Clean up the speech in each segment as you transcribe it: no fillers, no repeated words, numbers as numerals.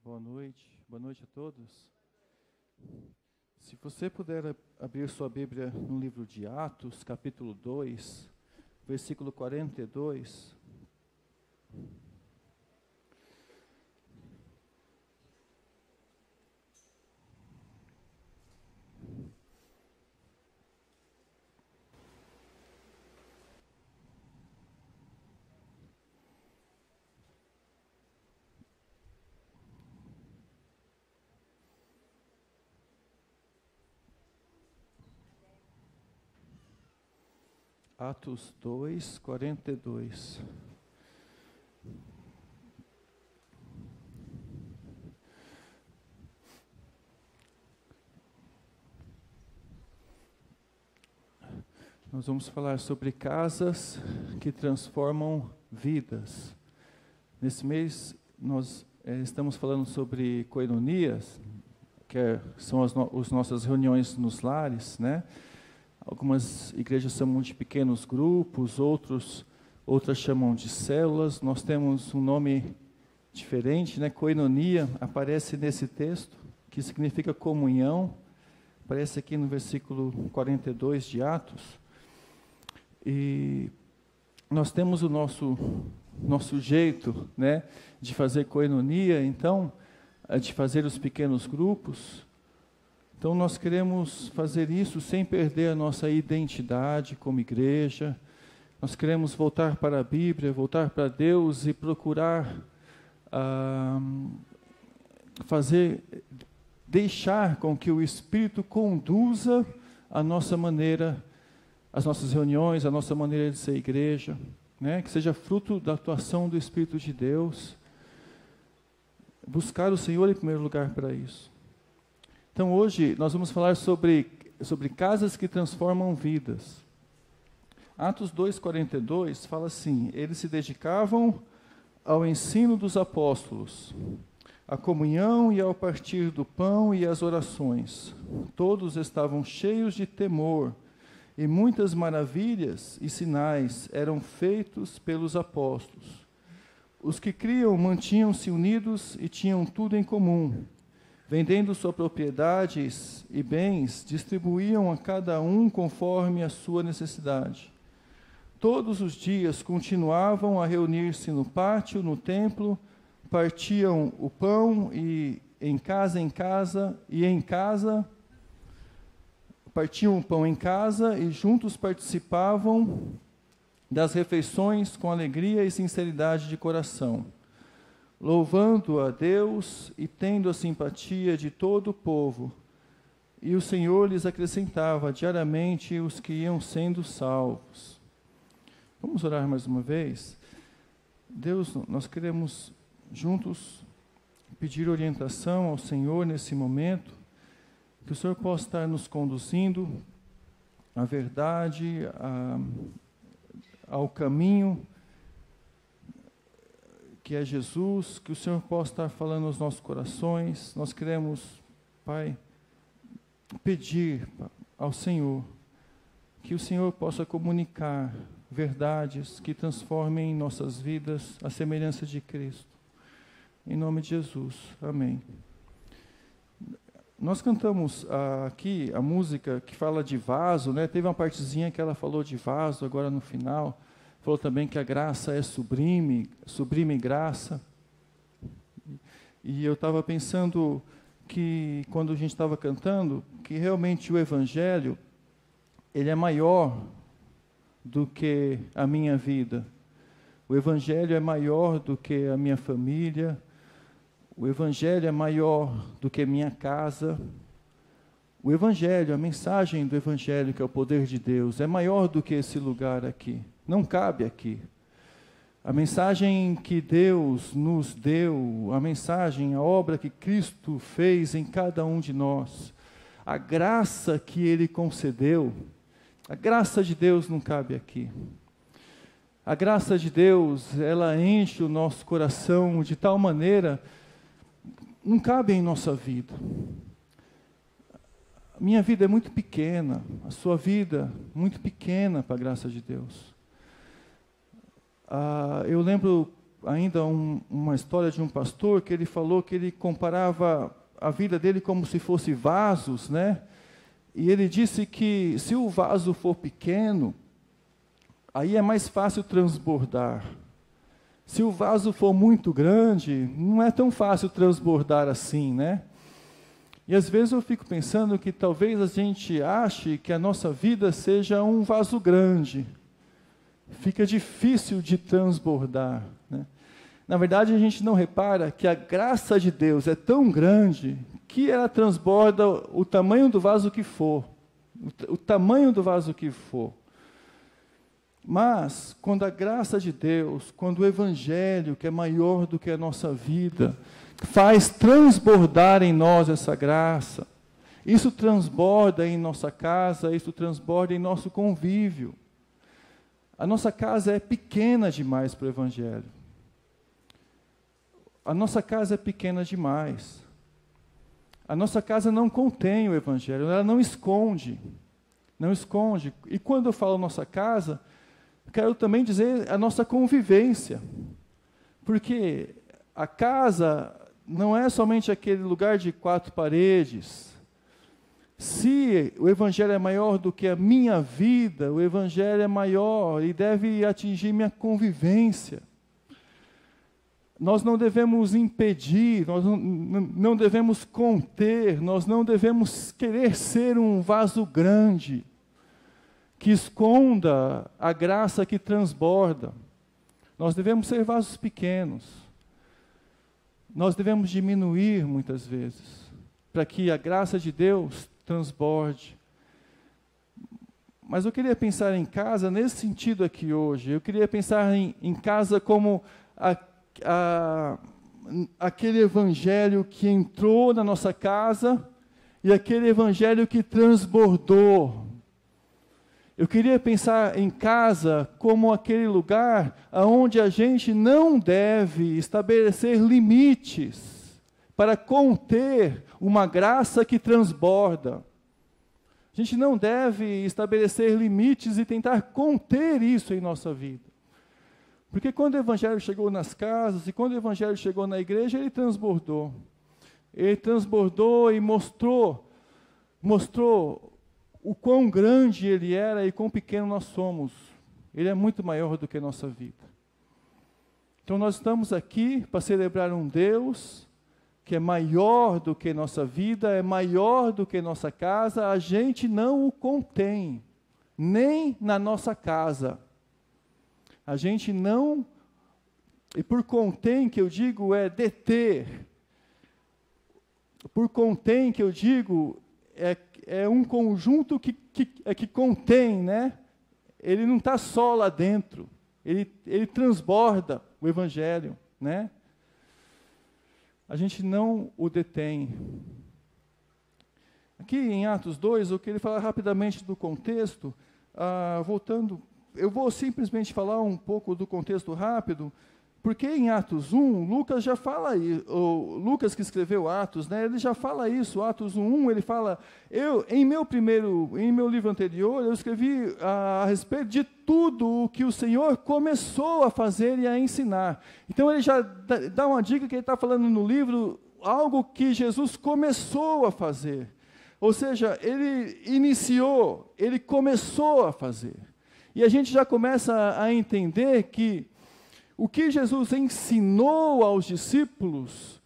Boa noite a todos. Se você puder abrir sua Bíblia no livro de Atos, capítulo 2, versículo 42. Atos 2, 42. Nós vamos falar sobre casas que transformam vidas. Nesse mês, nós estamos falando sobre coinonias, que são as nossas reuniões nos lares, né? Algumas igrejas chamam de pequenos grupos, outras chamam de células. Nós temos um nome diferente, né? Koinonia aparece nesse texto, que significa comunhão. Aparece aqui no versículo 42 de Atos. E nós temos o nosso jeito, né, de fazer koinonia, então, de fazer os pequenos grupos. Então, nós queremos fazer isso sem perder a nossa identidade como igreja. Nós queremos voltar para a Bíblia, voltar para Deus e procurar deixar com que o Espírito conduza a nossa maneira, as nossas reuniões, a nossa maneira de ser igreja, né? Que seja fruto da atuação do Espírito de Deus. Buscar o Senhor em primeiro lugar para isso. Então, hoje, nós vamos falar sobre casas que transformam vidas. Atos 2,42 fala assim: eles se dedicavam ao ensino dos apóstolos, à comunhão e ao partir do pão e às orações. Todos estavam cheios de temor, e muitas maravilhas e sinais eram feitos pelos apóstolos. Os que criam mantinham-se unidos e tinham tudo em comum. Vendendo suas propriedades e bens, distribuíam a cada um conforme a sua necessidade. Todos os dias continuavam a reunir-se no pátio, no templo, partiam o pão e partiam o pão em casa e juntos participavam das refeições com alegria e sinceridade de coração, louvando a Deus e tendo a simpatia de todo o povo. E o Senhor lhes acrescentava diariamente os que iam sendo salvos. Vamos orar mais uma vez? Deus, nós queremos juntos pedir orientação ao Senhor nesse momento, que o Senhor possa estar nos conduzindo à verdade, ao caminho que é Jesus, que o Senhor possa estar falando aos nossos corações. Nós queremos, Pai, pedir ao Senhor que o Senhor possa comunicar verdades que transformem nossas vidas à semelhança de Cristo. Em nome de Jesus. Amém. Nós cantamos aqui a música que fala de vaso, né? Teve uma partezinha que ela falou de vaso agora no final. Falou também que a graça é sublime graça. E eu estava pensando que, quando a gente estava cantando, que realmente o Evangelho, ele é maior do que a minha vida. O Evangelho é maior do que a minha família. O Evangelho é maior do que a minha casa. O Evangelho, a mensagem do Evangelho, que é o poder de Deus, é maior do que esse lugar aqui. Não cabe aqui. A mensagem que Deus nos deu, a mensagem, a obra que Cristo fez em cada um de nós, a graça que Ele concedeu, a graça de Deus não cabe aqui. A graça de Deus, ela enche o nosso coração de tal maneira, não cabe em nossa vida. A minha vida é muito pequena, a sua vida muito pequena para a graça de Deus. Eu lembro ainda uma história de um pastor que ele falou que ele comparava a vida dele como se fosse vasos, né? E ele disse que se o vaso for pequeno, aí é mais fácil transbordar. Se o vaso for muito grande, não é tão fácil transbordar assim, né? E às vezes eu fico pensando que talvez a gente ache que a nossa vida seja um vaso grande. Fica difícil de transbordar, né? Na verdade, a gente não repara que a graça de Deus é tão grande que ela transborda o tamanho do vaso que for. O tamanho do vaso que for. Mas, quando a graça de Deus, quando o Evangelho, que é maior do que a nossa vida, faz transbordar em nós essa graça, isso transborda em nossa casa, isso transborda em nosso convívio. A nossa casa é pequena demais para o Evangelho. A nossa casa é pequena demais. A nossa casa não contém o Evangelho, ela não esconde. Não esconde. E quando eu falo nossa casa, quero também dizer a nossa convivência. Porque a casa não é somente aquele lugar de 4 paredes. Se o Evangelho é maior do que a minha vida, o Evangelho é maior e deve atingir minha convivência. Nós não devemos impedir, nós não devemos conter, nós não devemos querer ser um vaso grande, que esconda a graça que transborda. Nós devemos ser vasos pequenos. Nós devemos diminuir muitas vezes, para que a graça de Deus transborde. Mas eu queria pensar em casa nesse sentido aqui hoje. Eu queria pensar em casa como aquele evangelho que entrou na nossa casa e aquele evangelho que transbordou. Eu queria pensar em casa como aquele lugar onde a gente não deve estabelecer limites para conter uma graça que transborda. A gente não deve estabelecer limites e tentar conter isso em nossa vida. Porque quando o Evangelho chegou nas casas e quando o Evangelho chegou na igreja, ele transbordou. Ele transbordou e mostrou o quão grande ele era e quão pequeno nós somos. Ele é muito maior do que a nossa vida. Então nós estamos aqui para celebrar um Deus que é maior do que nossa vida, é maior do que nossa casa. A gente não o contém, nem na nossa casa. A gente não, e por contém que eu digo é deter, por contém que eu digo é um conjunto que contém, né? Ele não está só lá dentro, ele transborda o Evangelho, né? A gente não o detém. Aqui em Atos 2, eu queria falar rapidamente do contexto, voltando. Eu vou simplesmente falar um pouco do contexto rápido, porque em Atos 1, Lucas já fala, Lucas que escreveu Atos, né, ele já fala isso. Atos 1, ele fala, em meu livro anterior, eu escrevi a respeito de tudo o que o Senhor começou a fazer e a ensinar. Então ele já dá uma dica que ele está falando no livro, algo que Jesus começou a fazer. Ou seja, ele iniciou, ele começou a fazer. E a gente já começa a entender que o que Jesus ensinou aos discípulos,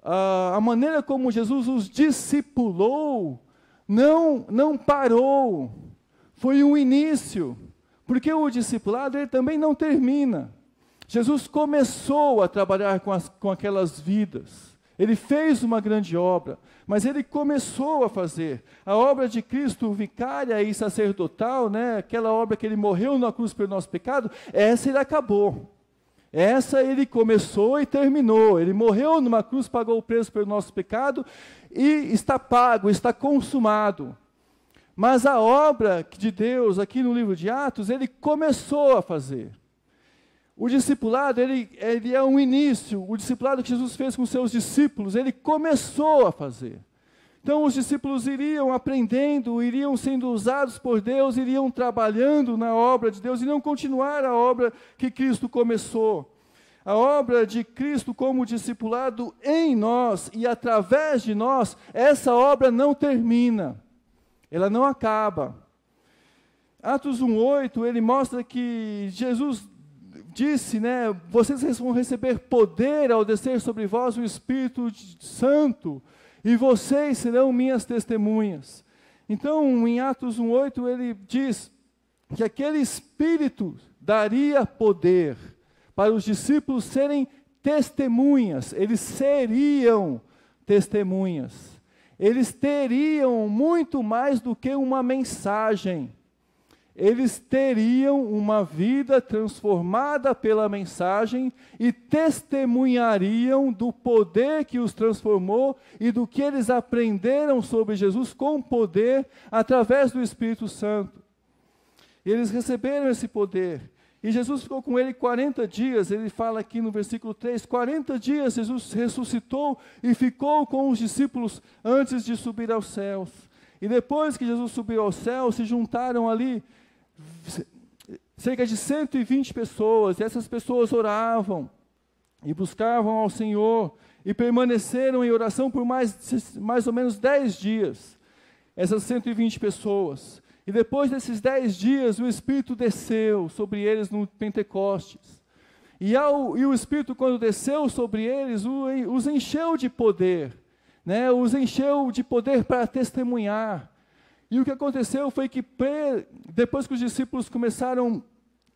a maneira como Jesus os discipulou, não parou. Foi um início, porque o discipulado ele também não termina. Jesus começou a trabalhar com aquelas vidas. Ele fez uma grande obra, mas ele começou a fazer. A obra de Cristo vicária e sacerdotal, né, aquela obra que ele morreu na cruz pelo nosso pecado, essa ele acabou. Essa ele começou e terminou. Ele morreu numa cruz, pagou o preço pelo nosso pecado e está pago, está consumado. Mas a obra de Deus, aqui no livro de Atos, ele começou a fazer. O discipulado, ele é um início. O discipulado que Jesus fez com seus discípulos, ele começou a fazer. Então, os discípulos iriam aprendendo, iriam sendo usados por Deus, iriam trabalhando na obra de Deus, iriam continuar a obra que Cristo começou. A obra de Cristo como discipulado em nós e através de nós, essa obra não termina, ela não acaba. Atos 1:8, ele mostra que Jesus disse, né, vocês vão receber poder ao descer sobre vós o Espírito Santo, e vocês serão minhas testemunhas. Então, em Atos 1:8, ele diz que aquele Espírito daria poder para os discípulos serem testemunhas. Eles seriam testemunhas. Eles teriam muito mais do que uma mensagem. Eles teriam uma vida transformada pela mensagem e testemunhariam do poder que os transformou e do que eles aprenderam sobre Jesus com poder através do Espírito Santo. E eles receberam esse poder. E Jesus ficou com ele 40 dias, ele fala aqui no versículo 3, 40 dias Jesus ressuscitou e ficou com os discípulos antes de subir aos céus. E depois que Jesus subiu aos céus, se juntaram ali cerca de 120 pessoas, e essas pessoas oravam e buscavam ao Senhor, e permaneceram em oração por mais ou menos 10 dias, essas 120 pessoas. E depois desses 10 dias, o Espírito desceu sobre eles no Pentecostes. E o Espírito, quando desceu sobre eles, os encheu de poder, né? Os encheu de poder para testemunhar. E o que aconteceu foi que, depois que os discípulos começaram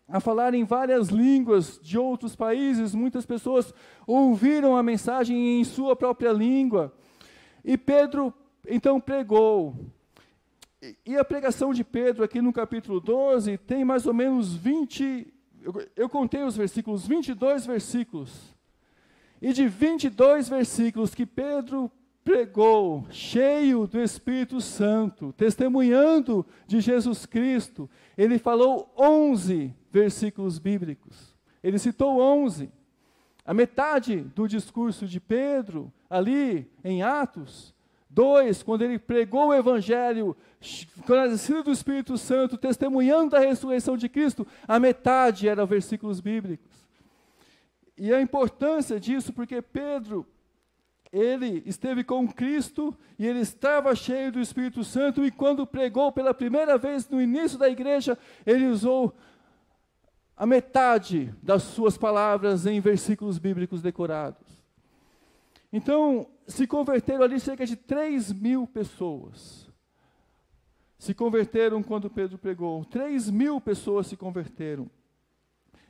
a falar em várias línguas de outros países, muitas pessoas ouviram a mensagem em sua própria língua. E Pedro, então, pregou. E a pregação de Pedro, aqui no capítulo 12, tem mais ou menos 20, eu contei os versículos, 22 versículos. E de 22 versículos que Pedro pregou, cheio do Espírito Santo, testemunhando de Jesus Cristo, ele falou 11 versículos bíblicos. Ele citou 11. A metade do discurso de Pedro, ali em Atos 2, quando ele pregou o Evangelho, conhecido do Espírito Santo, testemunhando da ressurreição de Cristo, a metade eram versículos bíblicos. E a importância disso, porque Pedro, ele esteve com Cristo e ele estava cheio do Espírito Santo, e quando pregou pela primeira vez no início da igreja, ele usou a metade das suas palavras em versículos bíblicos decorados. Então, se converteram ali cerca de 3.000 pessoas. Se converteram quando Pedro pregou. 3.000 pessoas se converteram.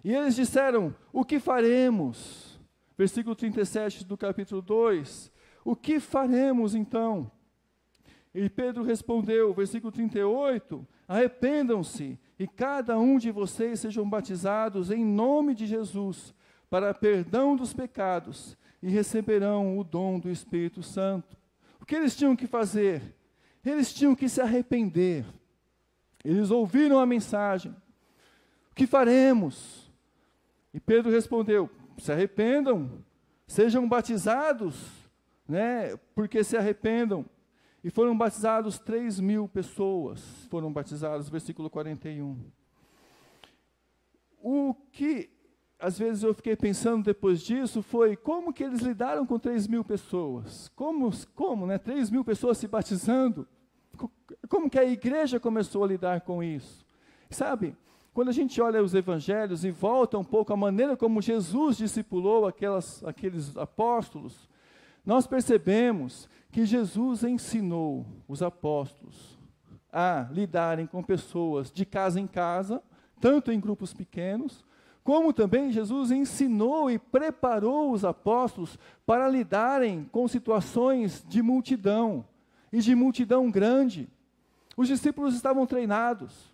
E eles disseram, o que faremos? Versículo 37 do capítulo 2, o que faremos então? E Pedro respondeu, versículo 38, arrependam-se e cada um de vocês sejam batizados em nome de Jesus, para perdão dos pecados, e receberão o dom do Espírito Santo. O que eles tinham que fazer? Eles tinham que se arrepender. Eles ouviram a mensagem. O que faremos? E Pedro respondeu, se arrependam, sejam batizados, né, porque se arrependam. E foram batizados 3.000 pessoas, foram batizados, versículo 41. O que, às vezes eu fiquei pensando depois disso, foi como que eles lidaram com 3.000 pessoas? Como, né, 3.000 pessoas se batizando? Como que a igreja começou a lidar com isso? Sabe, quando a gente olha os evangelhos e volta um pouco a maneira como Jesus discipulou aqueles apóstolos, nós percebemos que Jesus ensinou os apóstolos a lidarem com pessoas de casa em casa, tanto em grupos pequenos, como também Jesus ensinou e preparou os apóstolos para lidarem com situações de multidão, e de multidão grande. Os discípulos estavam treinados.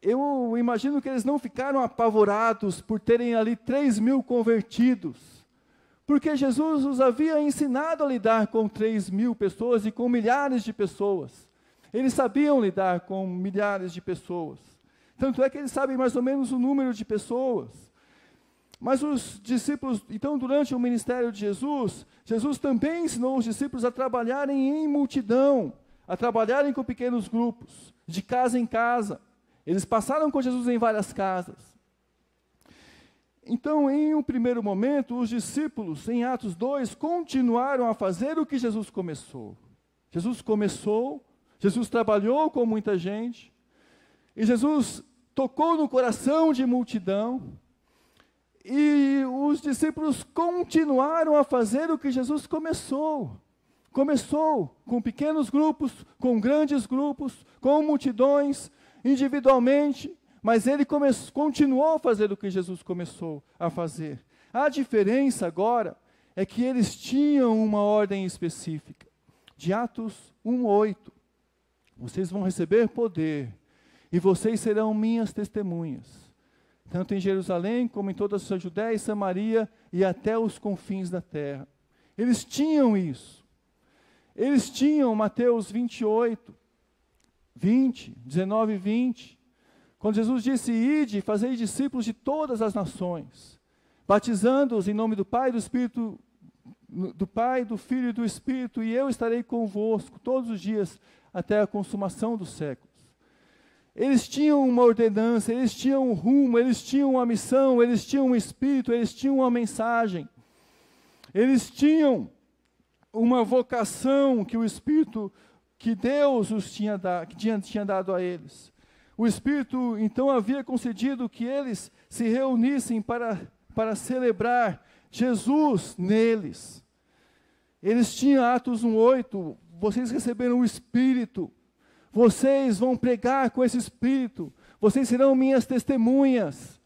Eu imagino que eles não ficaram apavorados por terem ali 3.000 convertidos, porque Jesus os havia ensinado a lidar com 3.000 pessoas e com milhares de pessoas. Eles sabiam lidar com milhares de pessoas. Tanto é que eles sabem mais ou menos o número de pessoas. Mas os discípulos, então, durante o ministério de Jesus, Jesus também ensinou os discípulos a trabalharem em multidão, a trabalharem com pequenos grupos, de casa em casa. Eles passaram com Jesus em várias casas. Então, em um primeiro momento, os discípulos, em Atos 2, continuaram a fazer o que Jesus começou. Jesus começou, Jesus trabalhou com muita gente, e Jesus tocou no coração de multidão, e os discípulos continuaram a fazer o que Jesus começou. Começou com pequenos grupos, com grandes grupos, com multidões, individualmente, mas ele continuou a fazer o que Jesus começou a fazer. A diferença agora é que eles tinham uma ordem específica. De Atos 1:8, vocês vão receber poder, e vocês serão minhas testemunhas, tanto em Jerusalém, como em toda a Judéia e Samaria, e até os confins da terra. Eles tinham isso. Eles tinham Mateus 28, 20, 19 e 20, quando Jesus disse: ide, fazei discípulos de todas as nações, batizando-os em nome do Pai, do Espírito, do Pai, do Filho e do Espírito, e eu estarei convosco todos os dias, até a consumação dos séculos. Eles tinham uma ordenança, eles tinham um rumo, eles tinham uma missão, eles tinham um espírito, eles tinham uma mensagem. Eles tinham uma vocação que o Espírito, que Deus tinha dado a eles. O Espírito, então, havia concedido que eles se reunissem para celebrar Jesus neles. Eles tinham Atos 1:8, vocês receberam o Espírito, vocês vão pregar com esse Espírito, vocês serão minhas testemunhas.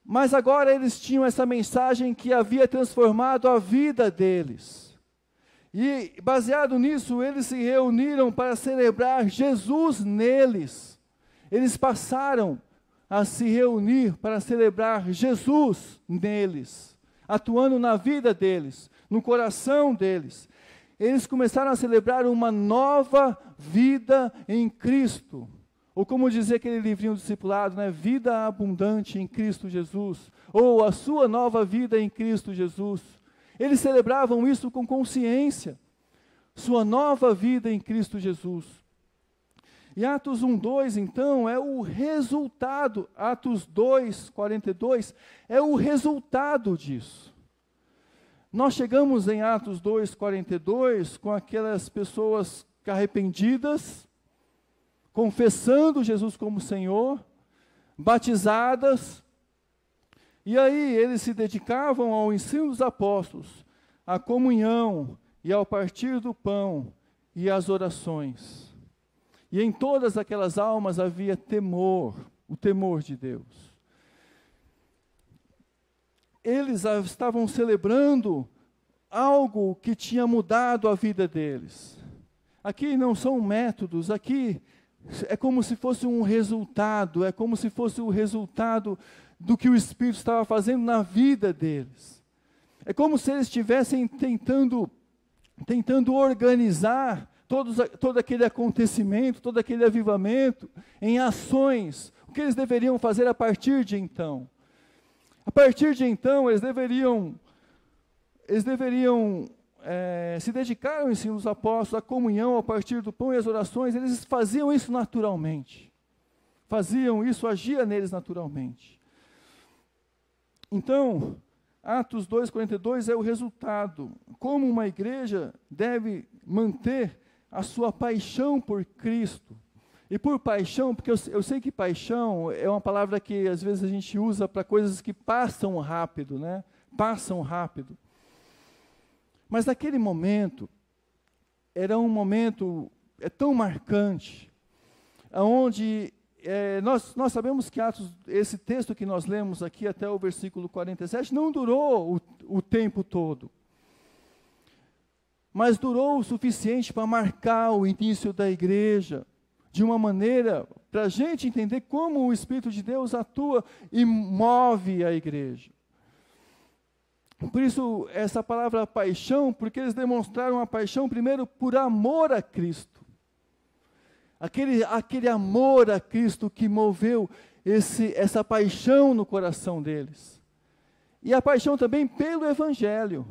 Mas agora eles tinham essa mensagem que havia transformado a vida deles. E baseado nisso, eles se reuniram para celebrar Jesus neles. Eles passaram a se reunir para celebrar Jesus neles, atuando na vida deles, no coração deles. Eles começaram a celebrar uma nova vida em Cristo. Ou como dizia aquele livrinho do discipulado, né? Vida abundante em Cristo Jesus. Ou a sua nova vida em Cristo Jesus. Eles celebravam isso com consciência. Sua nova vida em Cristo Jesus. E Atos 1:2, então, é o resultado. Atos 2:42 é o resultado disso. Nós chegamos em Atos 2:42 com aquelas pessoas arrependidas, confessando Jesus como Senhor, batizadas, e aí eles se dedicavam ao ensino dos apóstolos, à comunhão e ao partir do pão e às orações. E em todas aquelas almas havia temor, o temor de Deus. Eles estavam celebrando algo que tinha mudado a vida deles. Aqui não são métodos, aqui é como se fosse um resultado, é como se fosse o resultado do que o Espírito estava fazendo na vida deles. É como se eles estivessem tentando organizar todo aquele acontecimento, todo aquele avivamento em ações, o que eles deveriam fazer a partir de então. A partir de então, eles deveriam se dedicar ao ensino dos apóstolos, à comunhão, ao partir do pão e às orações. Eles faziam isso naturalmente. Faziam isso, agia neles naturalmente. Então, Atos 2:42 é o resultado. Como uma igreja deve manter a sua paixão por Cristo. E por paixão, porque eu sei que paixão é uma palavra que às vezes a gente usa para coisas que passam rápido, né? Passam rápido. Mas naquele momento, era um momento tão marcante, onde nós sabemos que Atos, esse texto que nós lemos aqui até o versículo 47, não durou o tempo todo. Mas durou o suficiente para marcar o início da igreja, de uma maneira para a gente entender como o Espírito de Deus atua e move a igreja. Por isso, essa palavra paixão, porque eles demonstraram a paixão primeiro por amor a Cristo. Aquele amor a Cristo que moveu essa paixão no coração deles. E a paixão também pelo Evangelho.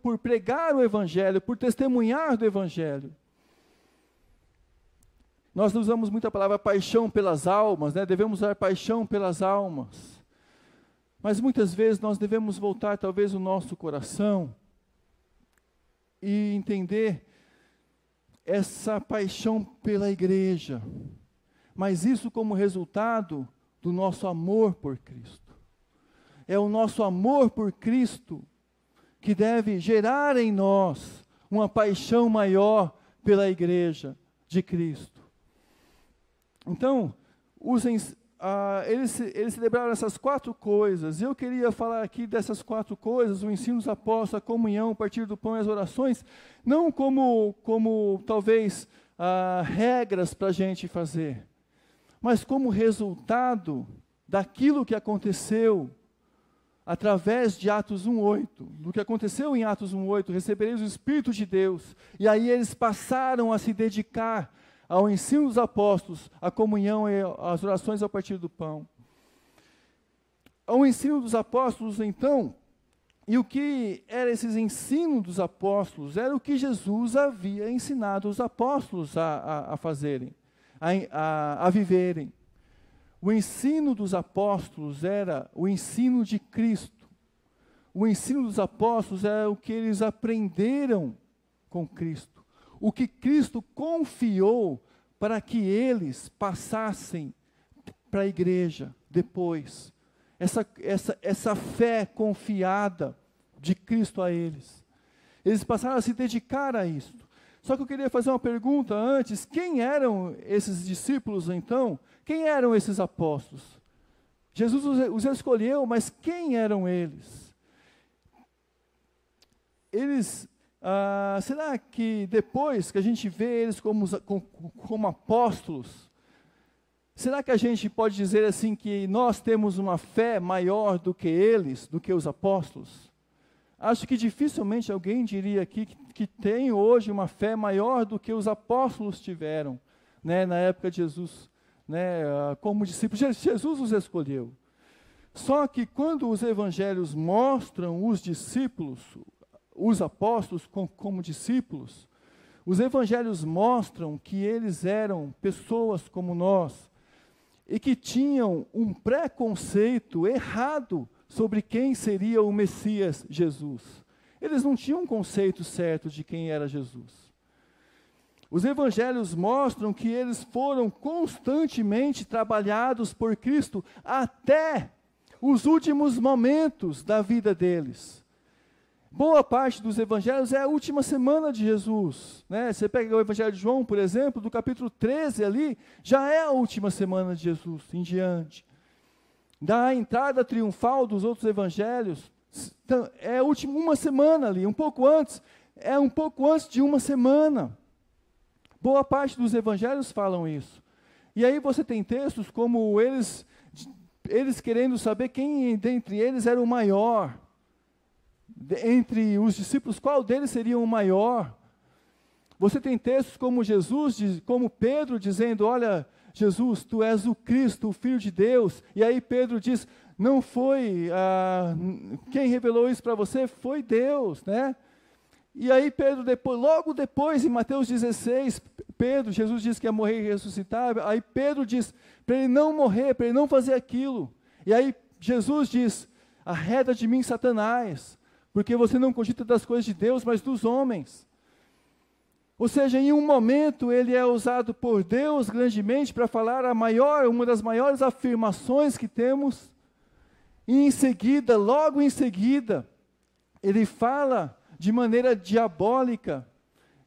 Por pregar o Evangelho, por testemunhar do Evangelho. Nós usamos muito a palavra paixão pelas almas, né? Devemos usar paixão pelas almas. Mas muitas vezes nós devemos voltar talvez o nosso coração e entender essa paixão pela igreja, mas isso como resultado do nosso amor por Cristo. É o nosso amor por Cristo que deve gerar em nós uma paixão maior pela igreja de Cristo. Então, eles celebraram essas 4 coisas, e eu queria falar aqui dessas 4 coisas, o ensino dos apóstolos, a comunhão, o partir do pão e as orações, não como talvez regras para a gente fazer, mas como resultado daquilo que aconteceu através de Atos 1:8, do que aconteceu em Atos 1:8, recebereis o Espírito de Deus, e aí eles passaram a se dedicar ao ensino dos apóstolos, à comunhão e às orações ao partir do pão. Ao ensino dos apóstolos, então, e o que era esse ensino dos apóstolos? Era o que Jesus havia ensinado os apóstolos a fazerem, a viverem. O ensino dos apóstolos era o ensino de Cristo. O ensino dos apóstolos era o que eles aprenderam com Cristo. O que Cristo confiou para que eles passassem para a igreja depois. Essa fé confiada de Cristo a eles. Eles passaram a se dedicar a isso. Só que eu queria fazer uma pergunta antes. Quem eram esses discípulos então? Quem eram esses apóstolos? Jesus os escolheu, mas quem eram eles? Será que depois que a gente vê eles como apóstolos, será que a gente pode dizer assim que nós temos uma fé maior do que eles, do que os apóstolos? Acho que dificilmente alguém diria aqui que tem hoje uma fé maior do que os apóstolos tiveram, né, na época de Jesus, né, como discípulos. Jesus os escolheu. Só que quando os evangelhos mostram os discípulos, os apóstolos como discípulos, os evangelhos mostram que eles eram pessoas como nós e que tinham um preconceito errado sobre quem seria o Messias Jesus. Eles não tinham um conceito certo de quem era Jesus. Os evangelhos mostram que eles foram constantemente trabalhados por Cristo até os últimos momentos da vida deles. Boa parte dos evangelhos é a última semana de Jesus, né? Você pega o evangelho de João, por exemplo, do capítulo 13 ali, já é a última semana de Jesus, em diante. Da entrada triunfal dos outros evangelhos, é a última uma semana ali, um pouco antes de uma semana. Boa parte dos evangelhos falam isso. E aí você tem textos como eles querendo saber quem dentre eles era o maior. Entre os discípulos, qual deles seria o maior? Você tem textos como Pedro dizendo, olha, Jesus, tu és o Cristo, o Filho de Deus. E aí Pedro diz, não foi, quem revelou isso para você foi Deus, né? E aí Pedro, logo depois, em Mateus 16, Jesus disse que ia morrer e ressuscitar, aí Pedro diz, para ele não morrer, para ele não fazer aquilo. E aí Jesus diz, arreda de mim, Satanás, porque você não cogita das coisas de Deus, mas dos homens. Ou seja, em um momento ele é usado por Deus grandemente para falar uma das maiores afirmações que temos, e em seguida, logo em seguida, ele fala de maneira diabólica,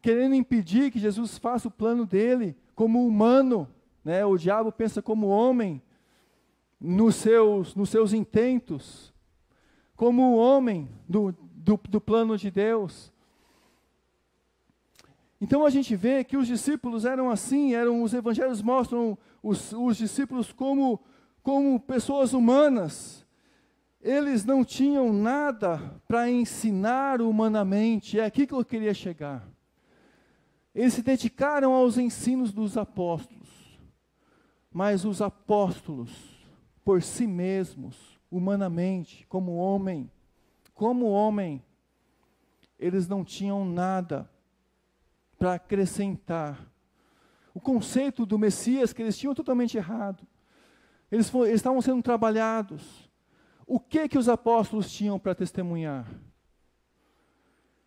querendo impedir que Jesus faça o plano dele como humano, né? O diabo pensa como homem nos seus intentos, como homem do plano de Deus. Então a gente vê que os discípulos eram assim, os evangelhos mostram os discípulos como pessoas humanas. Eles não tinham nada para ensinar humanamente, é aqui que eu queria chegar. Eles se dedicaram aos ensinos dos apóstolos, mas os apóstolos, por si mesmos, humanamente, como homem, eles não tinham nada para acrescentar. O conceito do Messias que eles tinham totalmente errado. Eles estavam sendo trabalhados. o que os apóstolos tinham para testemunhar?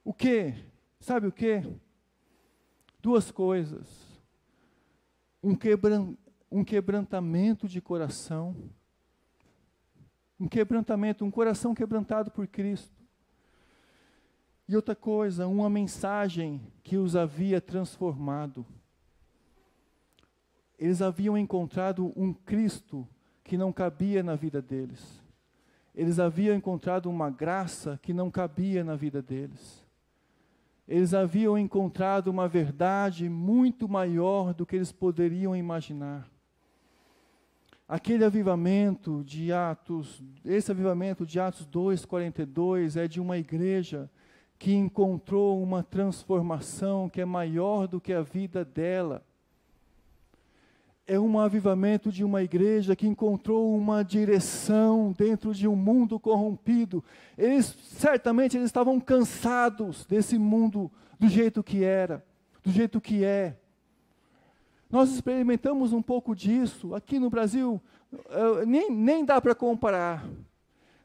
O que? Sabe o que? Duas coisas. Um quebrantamento de coração. Um quebrantamento, um coração quebrantado por Cristo. E outra coisa, uma mensagem que os havia transformado. Eles haviam encontrado um Cristo que não cabia na vida deles. Eles haviam encontrado uma graça que não cabia na vida deles. Eles haviam encontrado uma verdade muito maior do que eles poderiam imaginar. Aquele avivamento de Atos, esse avivamento de Atos 2:42 é de uma igreja que encontrou uma transformação que é maior do que a vida dela. É um avivamento de uma igreja que encontrou uma direção dentro de um mundo corrompido. Certamente eles estavam cansados desse mundo do jeito que era, do jeito que é. Nós experimentamos um pouco disso. Aqui no Brasil, nem dá para comparar.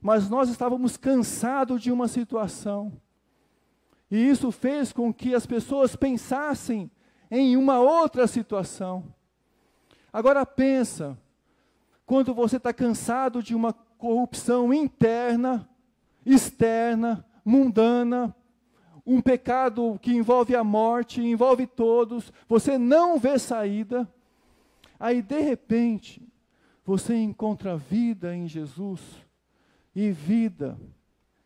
Mas nós estávamos cansados de uma situação. E isso fez com que as pessoas pensassem em uma outra situação. Agora pensa, quando você está cansado de uma corrupção interna, externa, mundana, um pecado que envolve a morte, envolve todos, você não vê saída, aí de repente, você encontra vida em Jesus, e vida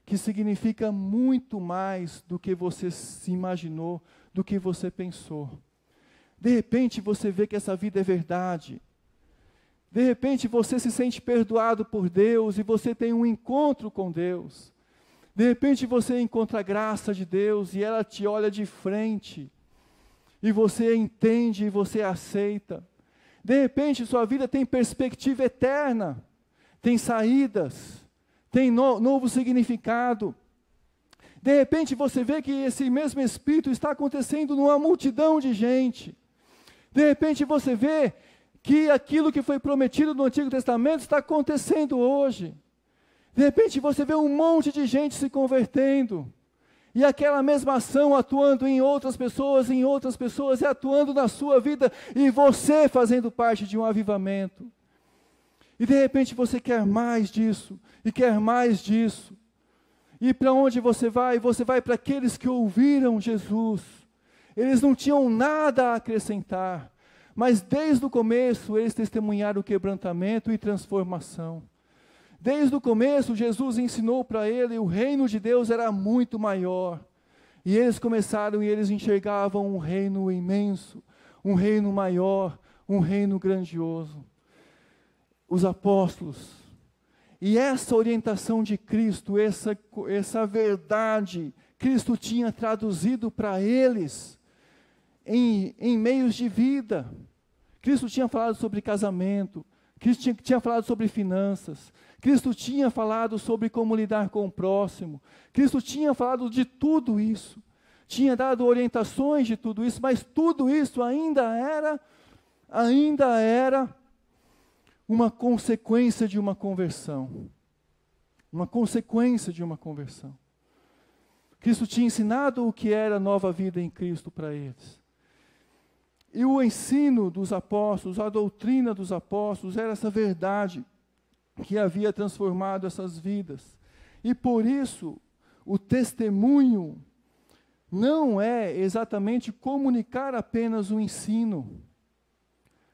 que significa muito mais do que você se imaginou, do que você pensou. De repente você vê que essa vida é verdade. De repente você se sente perdoado por Deus e você tem um encontro com Deus. De repente você encontra a graça de Deus e ela te olha de frente. E você entende e você aceita. De repente sua vida tem perspectiva eterna. Tem saídas. Tem novo significado. De repente você vê que esse mesmo Espírito está acontecendo numa multidão de gente. De repente você vê que aquilo que foi prometido no Antigo Testamento está acontecendo hoje. De repente você vê um monte de gente se convertendo. E aquela mesma ação atuando em outras pessoas e atuando na sua vida. E você fazendo parte de um avivamento. E de repente você quer mais disso, e quer mais disso. E para onde você vai? Você vai para aqueles que ouviram Jesus. Eles não tinham nada a acrescentar, mas desde o começo eles testemunharam o quebrantamento e transformação. Desde o começo Jesus ensinou para ele o reino de Deus era muito maior. E eles começaram e eles enxergavam um reino imenso, um reino maior, um reino grandioso. Os apóstolos, e essa orientação de Cristo, essa verdade, Cristo tinha traduzido para eles em meios de vida. Cristo tinha falado sobre casamento, Cristo tinha falado sobre finanças, Cristo tinha falado sobre como lidar com o próximo, Cristo tinha falado de tudo isso, tinha dado orientações de tudo isso, mas tudo isso ainda era uma consequência de uma conversão. Uma consequência de uma conversão. Cristo tinha ensinado o que era a nova vida em Cristo para eles. E o ensino dos apóstolos, a doutrina dos apóstolos, era essa verdade que havia transformado essas vidas. E por isso, o testemunho não é exatamente comunicar apenas o ensino.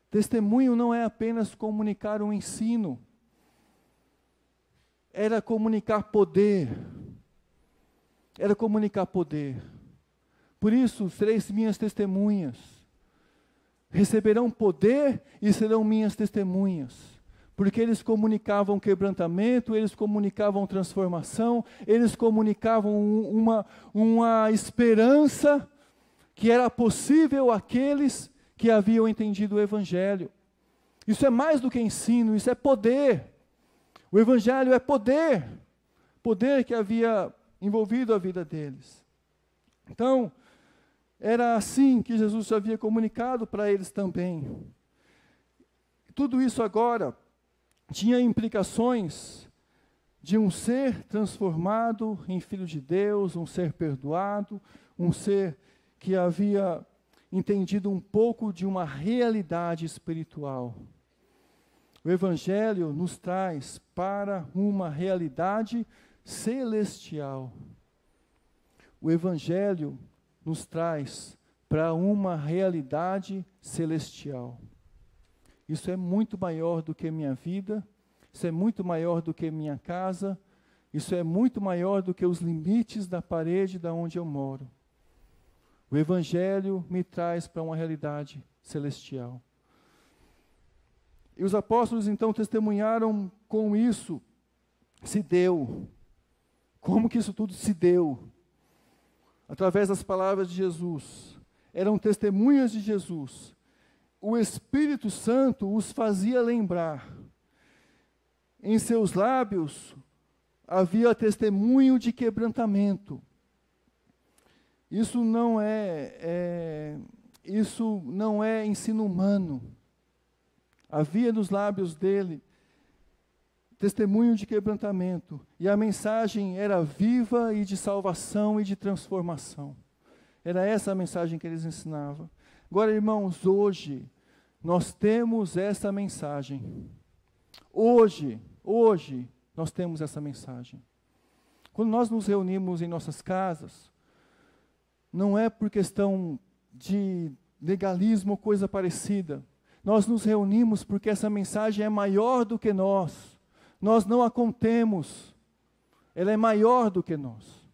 Testemunho não é apenas comunicar um ensino. Era comunicar poder. Era comunicar poder. Por isso, sereis minhas testemunhas. Receberão poder e serão minhas testemunhas. Porque eles comunicavam quebrantamento, eles comunicavam transformação, eles comunicavam uma esperança que era possível àqueles que haviam entendido o Evangelho. Isso é mais do que ensino, isso é poder. O Evangelho é poder. Poder que havia envolvido a vida deles. Então, era assim que Jesus havia comunicado para eles também. Tudo isso agora tinha implicações de um ser transformado em filho de Deus, um ser perdoado, um ser que havia entendido um pouco de uma realidade espiritual. O Evangelho nos traz para uma realidade celestial. O Evangelho nos traz para uma realidade celestial. Isso é muito maior do que minha vida, isso é muito maior do que minha casa, isso é muito maior do que os limites da parede da onde eu moro. O Evangelho me traz para uma realidade celestial. E os apóstolos então testemunharam com isso. Se deu. Como que isso tudo se deu? Através das palavras de Jesus. Eram testemunhas de Jesus. O Espírito Santo os fazia lembrar. Em seus lábios havia testemunho de quebrantamento. Isso não é ensino humano. Havia nos lábios dele testemunho de quebrantamento. E a mensagem era viva e de salvação e de transformação. Era essa a mensagem que eles ensinavam. Agora, irmãos, hoje, nós temos essa mensagem. Hoje, nós temos essa mensagem. Quando nós nos reunimos em nossas casas, não é por questão de legalismo ou coisa parecida. Nós nos reunimos porque essa mensagem é maior do que nós. Nós não a contemos. Ela é maior do que nós.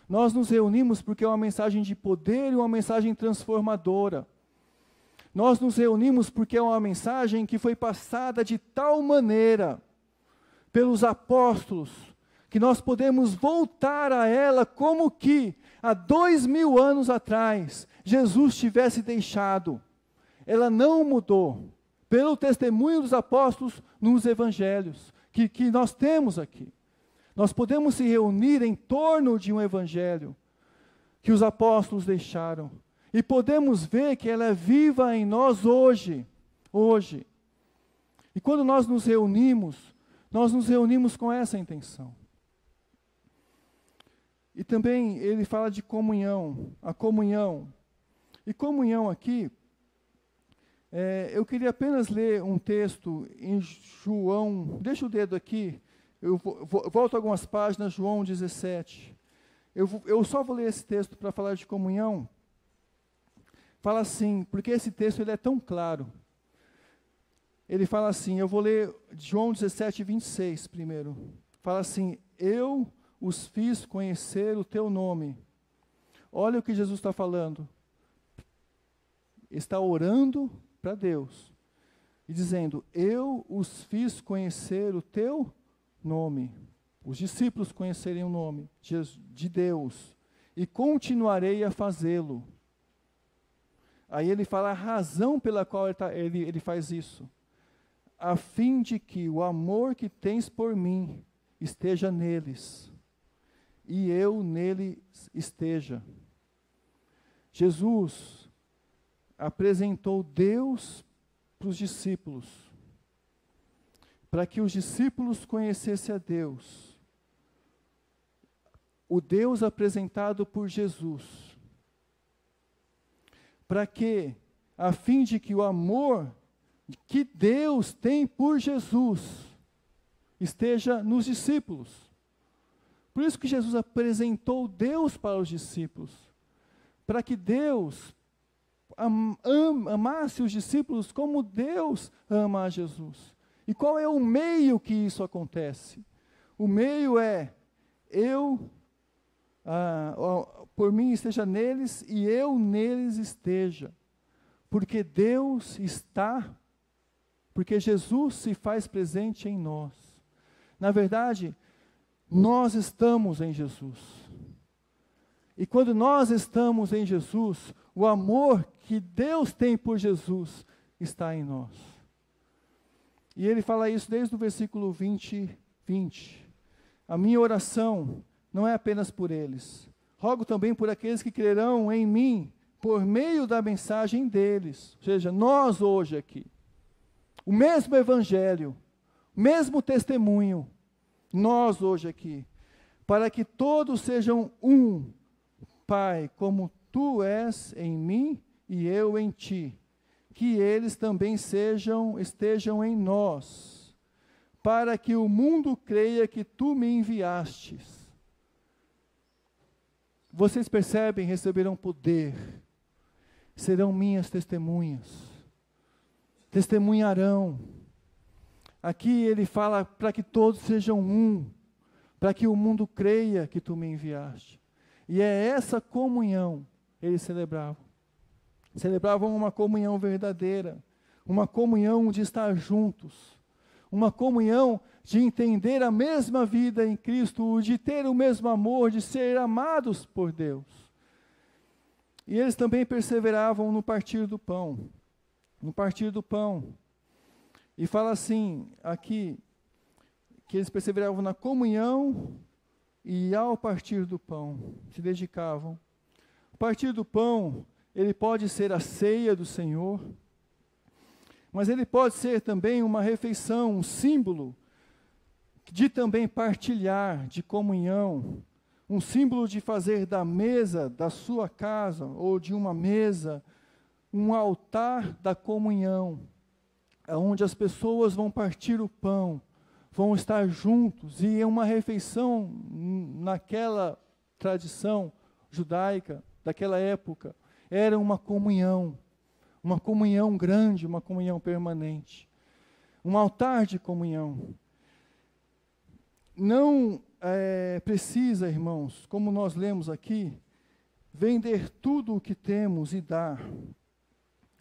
Nós nos reunimos porque é uma mensagem de poder e uma mensagem transformadora. Nós nos reunimos porque é uma mensagem que foi passada de tal maneira pelos apóstolos, que nós podemos voltar a ela como que há 2000 anos atrás Jesus tivesse deixado. Ela não mudou, pelo testemunho dos apóstolos nos evangelhos, que nós temos aqui. Nós podemos se reunir em torno de um evangelho que os apóstolos deixaram. E podemos ver que ela é viva em nós hoje. E quando nós nos reunimos com essa intenção. E também ele fala de comunhão, a comunhão. E comunhão aqui, eu queria apenas ler um texto em João, deixa o dedo aqui, eu volto algumas páginas, João 17. Eu só vou ler esse texto para falar de comunhão. Fala assim, porque esse texto ele é tão claro. Ele fala assim, eu vou ler João 17, 26 primeiro. Fala assim, eu os fiz conhecer o teu nome. Olha o que Jesus está falando. Está orando para Deus. E dizendo, eu os fiz conhecer o teu nome. Os discípulos conhecerem o nome de Deus. E continuarei a fazê-lo. Aí ele fala a razão pela qual ele faz isso. A fim de que o amor que tens por mim esteja neles. E eu neles esteja. Jesus apresentou Deus para os discípulos. Para que os discípulos conhecessem a Deus. O Deus apresentado por Jesus. Para que, a fim de que o amor que Deus tem por Jesus esteja nos discípulos. Por isso que Jesus apresentou Deus para os discípulos. Para que Deus amasse os discípulos como Deus ama a Jesus. E qual é o meio que isso acontece? O meio é, por mim esteja neles e eu neles esteja. Porque Deus está, porque Jesus se faz presente em nós. Na verdade, nós estamos em Jesus. E quando nós estamos em Jesus, o amor que Deus tem por Jesus está em nós. E ele fala isso desde o versículo 20. A minha oração não é apenas por eles. Rogo também por aqueles que crerão em mim, por meio da mensagem deles. Ou seja, nós hoje aqui. O mesmo evangelho, o mesmo testemunho. nós hoje aqui, para que todos sejam um, Pai, como Tu és em mim e eu em Ti, que eles também estejam em nós, para que o mundo creia que Tu me enviastes. Vocês percebem, receberão poder, serão minhas testemunhas, testemunharão. Aqui ele fala para que todos sejam um, para que o mundo creia que Tu me enviaste. E é essa comunhão eles celebravam. Celebravam uma comunhão verdadeira, uma comunhão de estar juntos, uma comunhão de entender a mesma vida em Cristo, de ter o mesmo amor, de ser amados por Deus. E eles também perseveravam no partir do pão, no partir do pão. E fala assim, aqui, que eles perseveravam na comunhão e ao partir do pão, se dedicavam. O partir do pão, ele pode ser a ceia do Senhor, mas ele pode ser também uma refeição, um símbolo de também partilhar, de comunhão, um símbolo de fazer da mesa da sua casa, ou de uma mesa, um altar da comunhão, onde as pessoas vão partir o pão, vão estar juntos, e uma refeição naquela tradição judaica, daquela época, era uma comunhão grande, uma comunhão permanente, um altar de comunhão. Não precisa, irmãos, como nós lemos aqui, vender tudo o que temos e dar,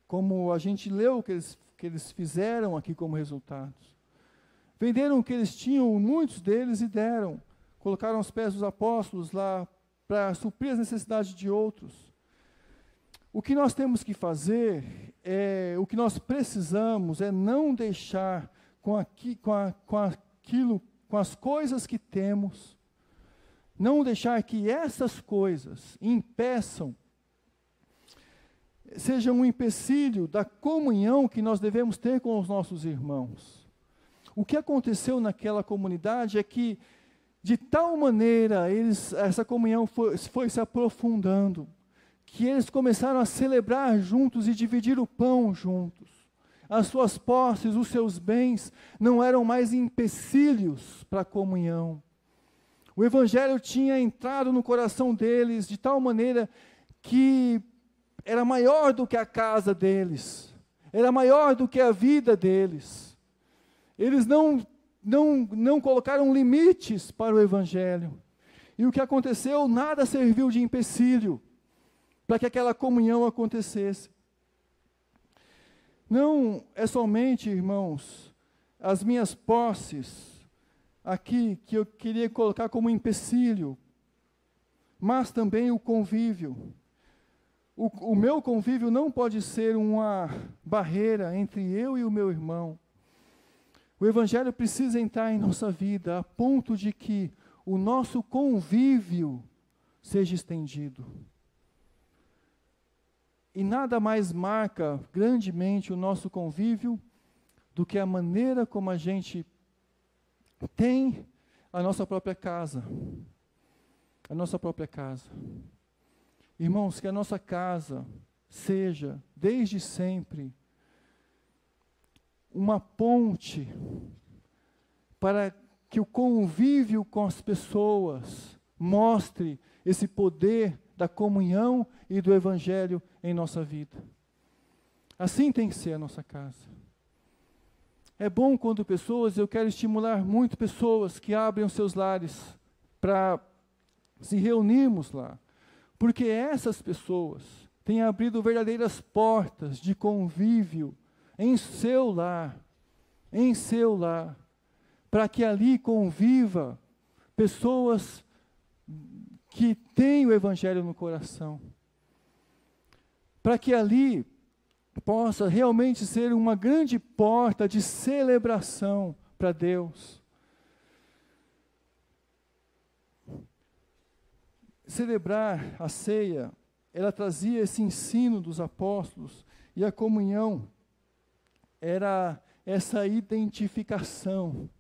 como a gente leu que eles fizeram aqui como resultados. Venderam o que eles tinham, muitos deles, e deram. Colocaram aos pés dos apóstolos lá para suprir as necessidades de outros. O que nós temos que fazer, o que nós precisamos é não deixar com as coisas que temos, não deixar que essas coisas impeçam, sejam um empecilho da comunhão que nós devemos ter com os nossos irmãos. O que aconteceu naquela comunidade é que, de tal maneira, essa comunhão foi se aprofundando, que eles começaram a celebrar juntos e dividir o pão juntos. As suas posses, os seus bens, não eram mais empecilhos para a comunhão. O Evangelho tinha entrado no coração deles de tal maneira que era maior do que a casa deles, era maior do que a vida deles. Eles não colocaram limites para o Evangelho. E o que aconteceu, nada serviu de empecilho para que aquela comunhão acontecesse. Não é somente, irmãos, as minhas posses aqui que eu queria colocar como empecilho, mas também o convívio. O meu convívio não pode ser uma barreira entre eu e o meu irmão. O Evangelho precisa entrar em nossa vida a ponto de que o nosso convívio seja estendido. E nada mais marca grandemente o nosso convívio do que a maneira como a gente tem a nossa própria casa. A nossa própria casa. Irmãos, que a nossa casa seja, desde sempre, uma ponte para que o convívio com as pessoas mostre esse poder da comunhão e do Evangelho em nossa vida. Assim tem que ser a nossa casa. É bom quando eu quero estimular muito pessoas que abrem os seus lares para se reunirmos lá, porque essas pessoas têm abrido verdadeiras portas de convívio em seu lar, para que ali conviva pessoas que têm o Evangelho no coração, para que ali possa realmente ser uma grande porta de celebração para Deus. Celebrar a ceia, ela trazia esse ensino dos apóstolos, e a comunhão era essa identificação.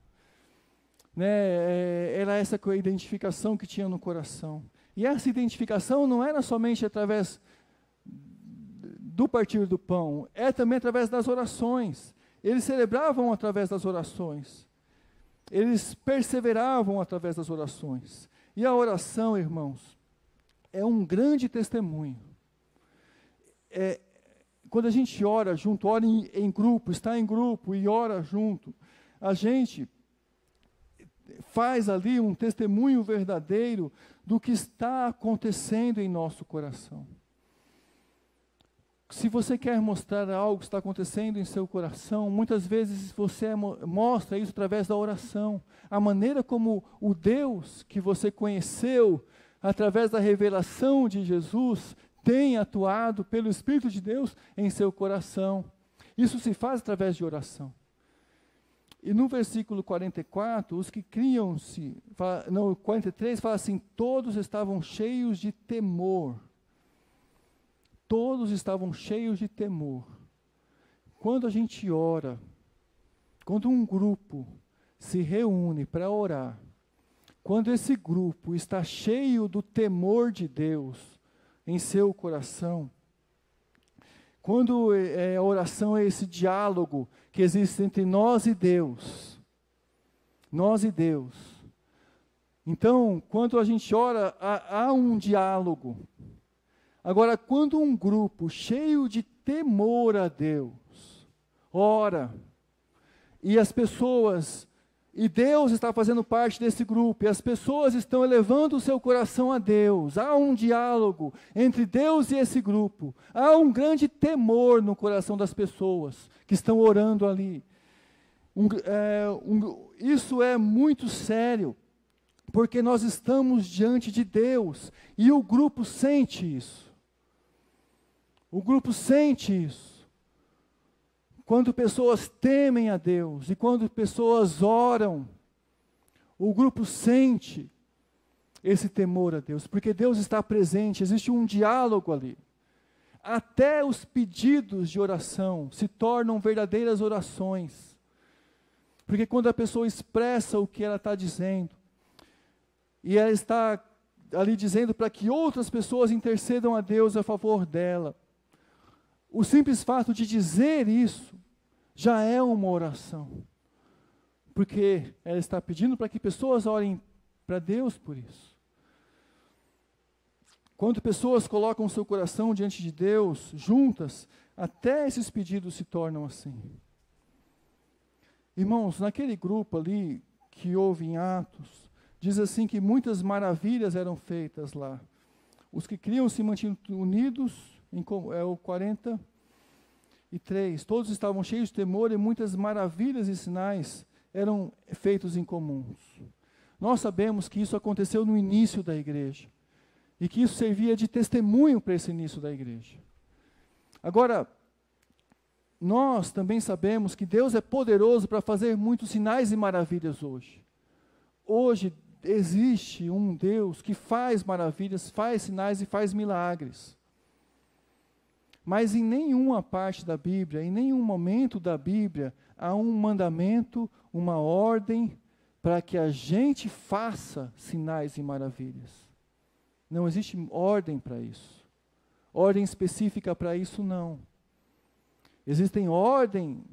né, era essa identificação que tinha no coração. E essa identificação não era somente através do partir do pão, é também através das orações. Eles celebravam através das orações. Eles perseveravam através das orações. E a oração, irmãos, é um grande testemunho. Quando a gente ora junto, ora em grupo, está em grupo e ora junto, a gente faz ali um testemunho verdadeiro do que está acontecendo em nosso coração. Se você quer mostrar algo que está acontecendo em seu coração, muitas vezes você mostra isso através da oração. A maneira como o Deus que você conheceu, através da revelação de Jesus, tem atuado pelo Espírito de Deus em seu coração. Isso se faz através de oração. E no versículo 44, os que criam-se, no 43 fala assim, todos estavam cheios de temor. Todos estavam cheios de temor. Quando a gente ora, quando um grupo se reúne para orar, quando esse grupo está cheio do temor de Deus em seu coração, quando a oração é esse diálogo que existe entre nós e Deus, então, quando a gente ora, há um diálogo. Agora, quando um grupo cheio de temor a Deus ora, e as pessoas, e Deus está fazendo parte desse grupo, e as pessoas estão elevando o seu coração a Deus, há um diálogo entre Deus e esse grupo, há um grande temor no coração das pessoas que estão orando ali. Isso é muito sério, porque nós estamos diante de Deus, e o grupo sente isso. O grupo sente isso. Quando pessoas temem a Deus e quando pessoas oram, o grupo sente esse temor a Deus, porque Deus está presente, existe um diálogo ali. Até os pedidos de oração se tornam verdadeiras orações. Porque quando a pessoa expressa o que ela está dizendo, e ela está ali dizendo para que outras pessoas intercedam a Deus a favor dela, o simples fato de dizer isso já é uma oração. Porque ela está pedindo para que pessoas orem para Deus por isso. Quando pessoas colocam o seu coração diante de Deus, juntas, até esses pedidos se tornam assim. Irmãos, naquele grupo ali que houve em Atos, diz assim que muitas maravilhas eram feitas lá. Os que criam se mantinham unidos, é o 43, todos estavam cheios de temor e muitas maravilhas e sinais eram feitos em comuns. Nós sabemos que isso aconteceu no início da igreja, e que isso servia de testemunho para esse início da igreja. Agora, nós também sabemos que Deus é poderoso para fazer muitos sinais e maravilhas hoje. Hoje existe um Deus que faz maravilhas, faz sinais e faz milagres. Mas em nenhuma parte da Bíblia, em nenhum momento da Bíblia, há um mandamento, uma ordem para que a gente faça sinais e maravilhas. Não existe ordem para isso. Ordem específica para isso, não. Existem ordem,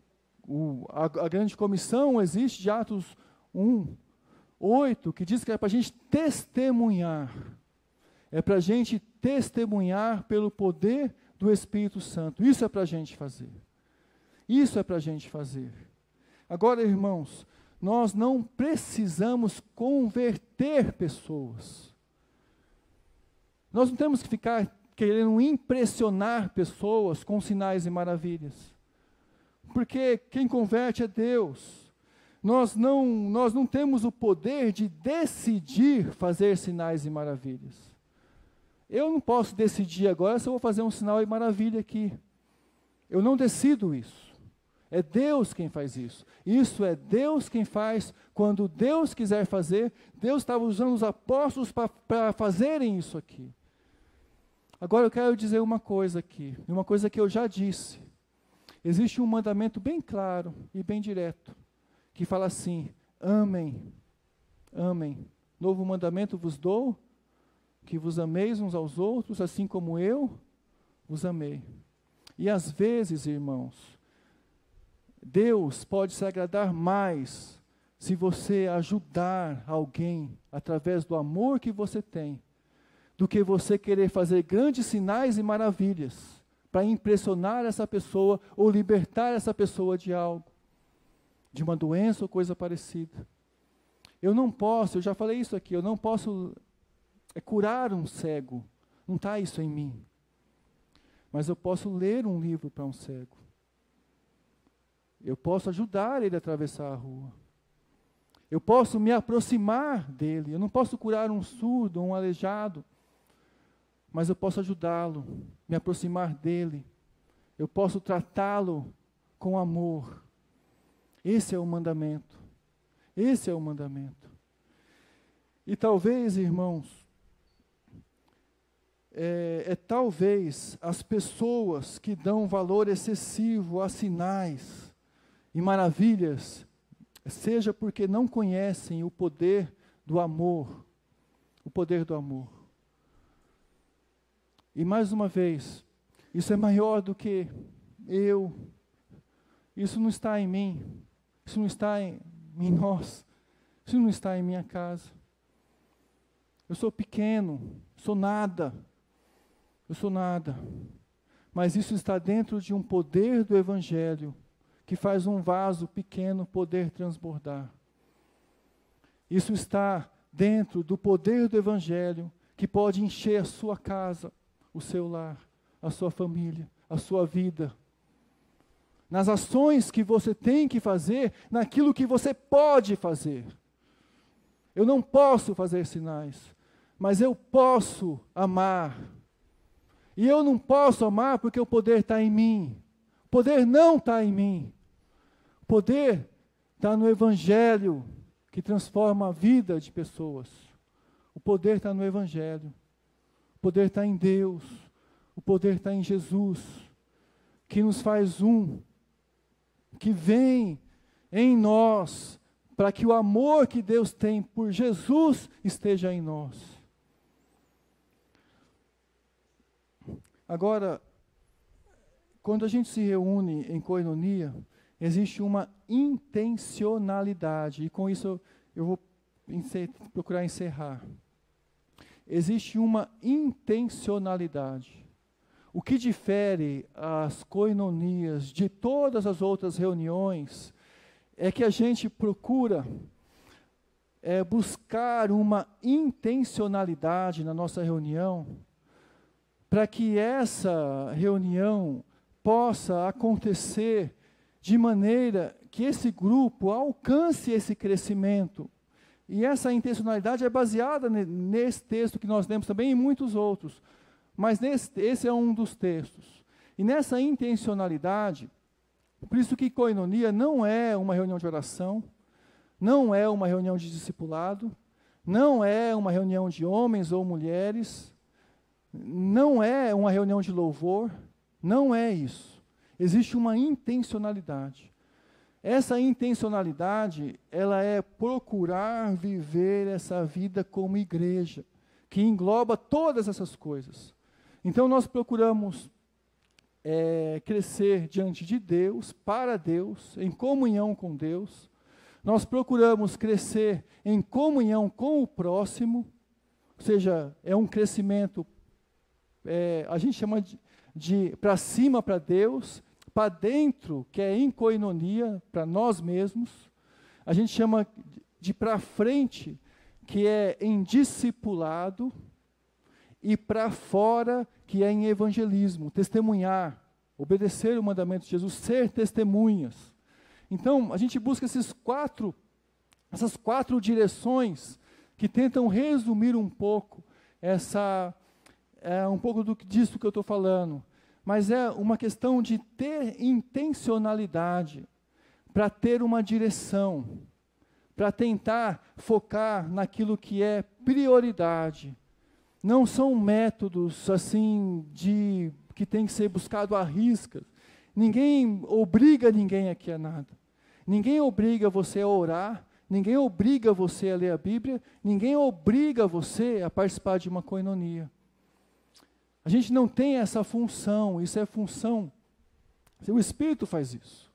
a grande comissão existe de Atos 1:8, que diz que é para a gente testemunhar. É para a gente testemunhar pelo poder do Espírito Santo. Isso é para a gente fazer. Isso é para a gente fazer. Agora, irmãos, nós não precisamos converter pessoas. Nós não temos que ficar querendo impressionar pessoas com sinais e maravilhas. Porque quem converte é Deus. Nós não temos o poder de decidir fazer sinais e maravilhas. Eu não posso decidir agora se eu vou fazer um sinal e maravilha aqui. Eu não decido isso. É Deus quem faz isso. Isso é Deus quem faz. Quando Deus quiser fazer, Deus estava usando os apóstolos para fazerem isso aqui. Agora eu quero dizer uma coisa aqui, uma coisa que eu já disse. Existe um mandamento bem claro e bem direto, que fala assim: amem amem. Novo mandamento vos dou, que vos ameis uns aos outros, assim como eu vos amei. E às vezes, irmãos, Deus pode se agradar mais se você ajudar alguém através do amor que você tem, do que você querer fazer grandes sinais e maravilhas para impressionar essa pessoa ou libertar essa pessoa de algo, de uma doença ou coisa parecida. Eu não posso, eu já falei isso aqui, eu não posso curar um cego, não está isso em mim. Mas eu posso ler um livro para um cego. Eu posso ajudar ele a atravessar a rua. Eu posso me aproximar dele. Eu não posso curar um surdo, um aleijado, mas eu posso ajudá-lo, me aproximar dele. Eu posso tratá-lo com amor. Esse é o mandamento. Esse é o mandamento. E talvez, irmãos, talvez as pessoas que dão valor excessivo a sinais e maravilhas, seja porque não conhecem o poder do amor, o poder do amor. E mais uma vez, isso é maior do que eu, isso não está em mim, isso não está em nós, isso não está em minha casa. Eu sou pequeno, sou nada, eu sou nada, mas isso está dentro de um poder do Evangelho, que faz um vaso pequeno poder transbordar. Isso está dentro do poder do Evangelho, que pode encher a sua casa, o seu lar, a sua família, a sua vida. Nas ações que você tem que fazer, naquilo que você pode fazer. Eu não posso fazer sinais, mas eu posso amar. E eu não posso amar porque o poder está em mim. O poder não está em mim. O poder está no Evangelho, que transforma a vida de pessoas. O poder está no Evangelho. O poder está em Deus. O poder está em Jesus, que nos faz um, que vem em nós, para que o amor que Deus tem por Jesus esteja em nós. Agora, quando a gente se reúne em koinonia, existe uma intencionalidade, e com isso eu vou procurar encerrar. Existe uma intencionalidade. O que difere as koinonias de todas as outras reuniões é que a gente procura buscar uma intencionalidade na nossa reunião, para que essa reunião possa acontecer de maneira que esse grupo alcance esse crescimento. E essa intencionalidade é baseada nesse texto que nós lemos também e em muitos outros. Mas esse é um dos textos. E nessa intencionalidade, por isso que koinonia não é uma reunião de oração, não é uma reunião de discipulado, não é uma reunião de homens ou mulheres, não é uma reunião de louvor, não é isso. Existe uma intencionalidade. Essa intencionalidade, ela é procurar viver essa vida como igreja, que engloba todas essas coisas. Então nós procuramos crescer diante de Deus, para Deus, em comunhão com Deus. Nós procuramos crescer em comunhão com o próximo, ou seja, é um crescimento, a gente chama de para cima para Deus, para dentro, que é em koinonia, para nós mesmos. A gente chama de para frente, que é em discipulado, e para fora, que é em evangelismo, testemunhar, obedecer o mandamento de Jesus, ser testemunhas. Então, a gente busca essas quatro direções que tentam resumir um pouco um pouco disso que eu estou falando. Mas é uma questão de ter intencionalidade, para ter uma direção, para tentar focar naquilo que é prioridade. Não são métodos assim que tem que ser buscado à risca. Ninguém obriga ninguém aqui a nada. Ninguém obriga você a orar, ninguém obriga você a ler a Bíblia, ninguém obriga você a participar de uma koinonia. A gente não tem essa função, isso é função, o Espírito faz isso.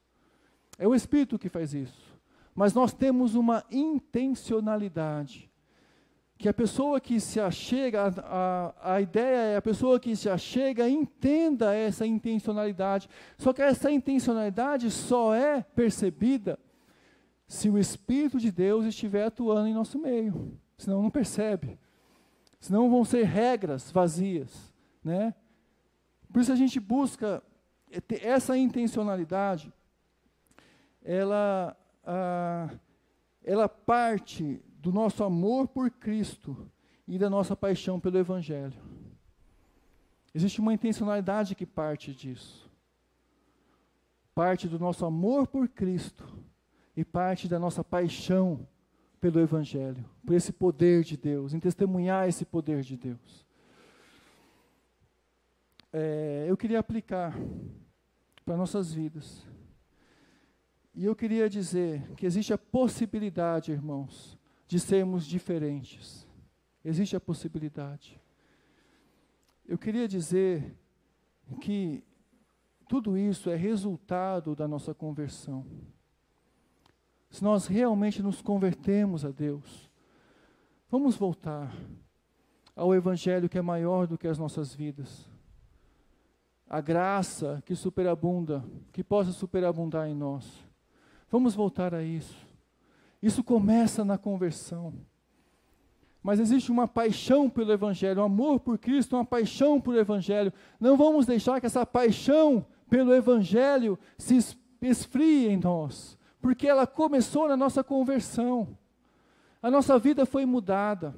É o Espírito que faz isso. Mas nós temos uma intencionalidade, que a pessoa que se achega, a ideia é a pessoa que se achega entenda essa intencionalidade. Só que essa intencionalidade só é percebida se o Espírito de Deus estiver atuando em nosso meio. Senão não percebe. Senão vão ser regras vazias, né? Por isso a gente busca essa intencionalidade, ela parte do nosso amor por Cristo e da nossa paixão pelo Evangelho. Existe uma intencionalidade que parte disso. Parte do nosso amor por Cristo e parte da nossa paixão pelo Evangelho, por esse poder de Deus, em testemunhar esse poder de Deus. Eu queria aplicar para nossas vidas. E eu queria dizer que existe a possibilidade, irmãos, de sermos diferentes. Existe a possibilidade. Eu queria dizer que tudo isso é resultado da nossa conversão. Se nós realmente nos convertemos a Deus, vamos voltar ao Evangelho que é maior do que as nossas vidas. A graça que superabunda, que possa superabundar em nós. Vamos voltar a isso. Isso começa na conversão. Mas existe uma paixão pelo Evangelho, um amor por Cristo, uma paixão pelo Evangelho. Não vamos deixar que essa paixão pelo Evangelho se esfrie em nós, porque ela começou na nossa conversão. A nossa vida foi mudada,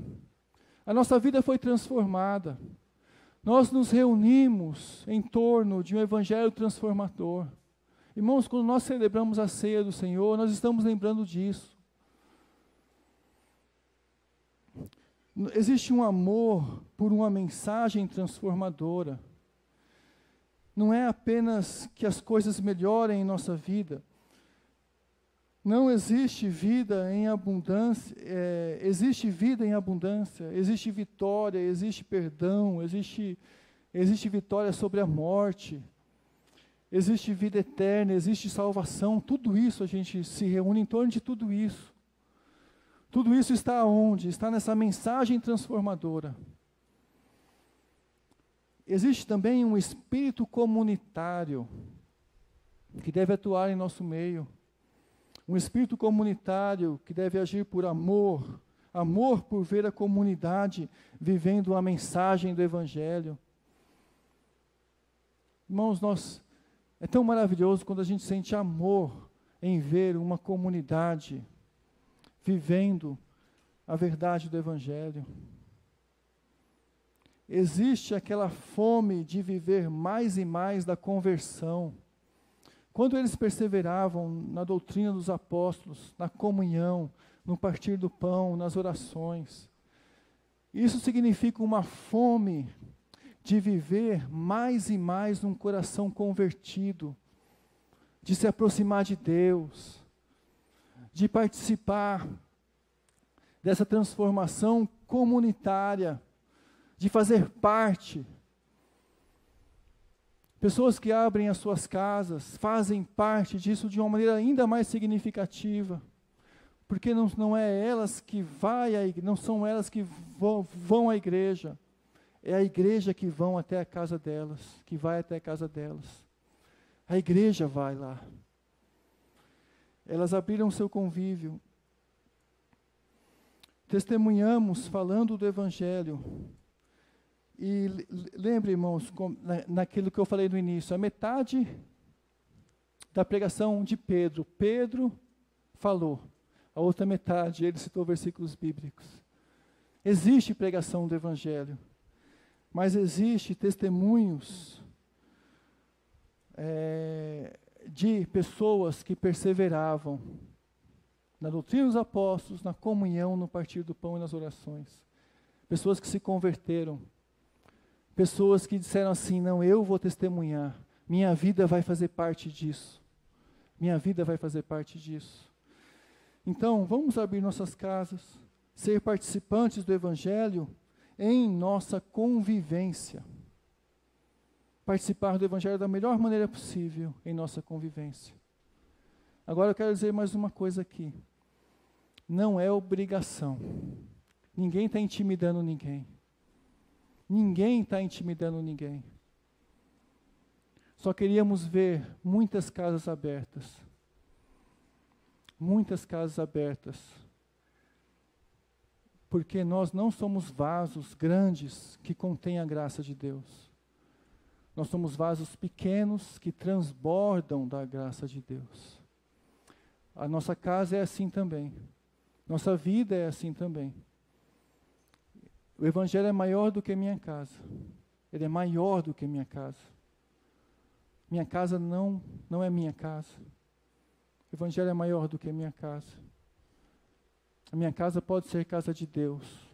a nossa vida foi transformada. Nós nos reunimos em torno de um Evangelho transformador. Irmãos, quando nós celebramos a ceia do Senhor, nós estamos lembrando disso. Existe um amor por uma mensagem transformadora. Não é apenas que as coisas melhorem em nossa vida. Não existe vida em abundância, existe vida em abundância, existe vitória, existe perdão, existe vitória sobre a morte, existe vida eterna, existe salvação. Tudo isso, a gente se reúne em torno de tudo isso. Tudo isso está onde? Está nessa mensagem transformadora. Existe também um espírito comunitário que deve atuar em nosso meio. Um espírito comunitário que deve agir por amor. Amor por ver a comunidade vivendo a mensagem do Evangelho. Irmãos, é tão maravilhoso quando a gente sente amor em ver uma comunidade vivendo a verdade do Evangelho. Existe aquela fome de viver mais e mais da conversão. Quando eles perseveravam na doutrina dos apóstolos, na comunhão, no partir do pão, nas orações, isso significa uma fome de viver mais e mais num coração convertido, de se aproximar de Deus, de participar dessa transformação comunitária, de fazer parte. Pessoas que abrem as suas casas, fazem parte disso de uma maneira ainda mais significativa, porque não são elas que vão à igreja, é a igreja que vão até a casa delas, que vai até a casa delas. A igreja vai lá. Elas abriram seu convívio. Testemunhamos falando do Evangelho. E lembre, irmãos, naquilo que eu falei no início, a metade da pregação de Pedro falou. A outra metade, ele citou versículos bíblicos. Existe pregação do Evangelho, mas existe testemunhos de pessoas que perseveravam na doutrina dos apóstolos, na comunhão, no partir do pão e nas orações. Pessoas que se converteram. Pessoas que disseram assim, não, eu vou testemunhar. Minha vida vai fazer parte disso. Minha vida vai fazer parte disso. Então, vamos abrir nossas casas, ser participantes do Evangelho em nossa convivência. Participar do Evangelho da melhor maneira possível em nossa convivência. Agora eu quero dizer mais uma coisa aqui. Não é obrigação. Ninguém está intimidando ninguém. Ninguém está intimidando ninguém. Só queríamos ver muitas casas abertas. Muitas casas abertas. Porque nós não somos vasos grandes que contêm a graça de Deus. Nós somos vasos pequenos que transbordam da graça de Deus. A nossa casa é assim também. Nossa vida é assim também. O Evangelho é maior do que minha casa. Ele é maior do que minha casa. Minha casa não é minha casa. O Evangelho é maior do que minha casa. A minha casa pode ser casa de Deus.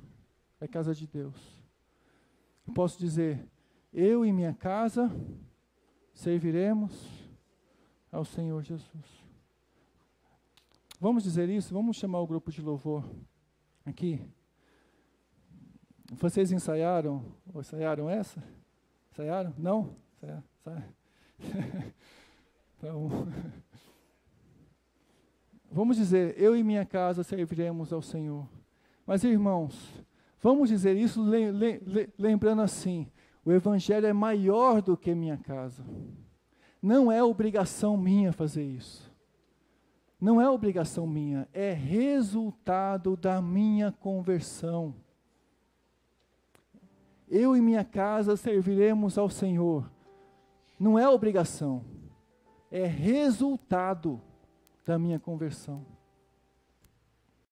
É casa de Deus. Eu posso dizer, eu e minha casa serviremos ao Senhor Jesus. Vamos dizer isso? Vamos chamar o grupo de louvor aqui. Vocês ensaiaram? Ou ensaiaram essa? Ensaiaram? Não? Ensaiaram. Então, vamos dizer, eu e minha casa serviremos ao Senhor. Mas, irmãos, vamos dizer isso lembrando assim, o Evangelho é maior do que minha casa. Não é obrigação minha fazer isso. Não é obrigação minha, é resultado da minha conversão. Eu e minha casa serviremos ao Senhor. Não é obrigação, é resultado da minha conversão.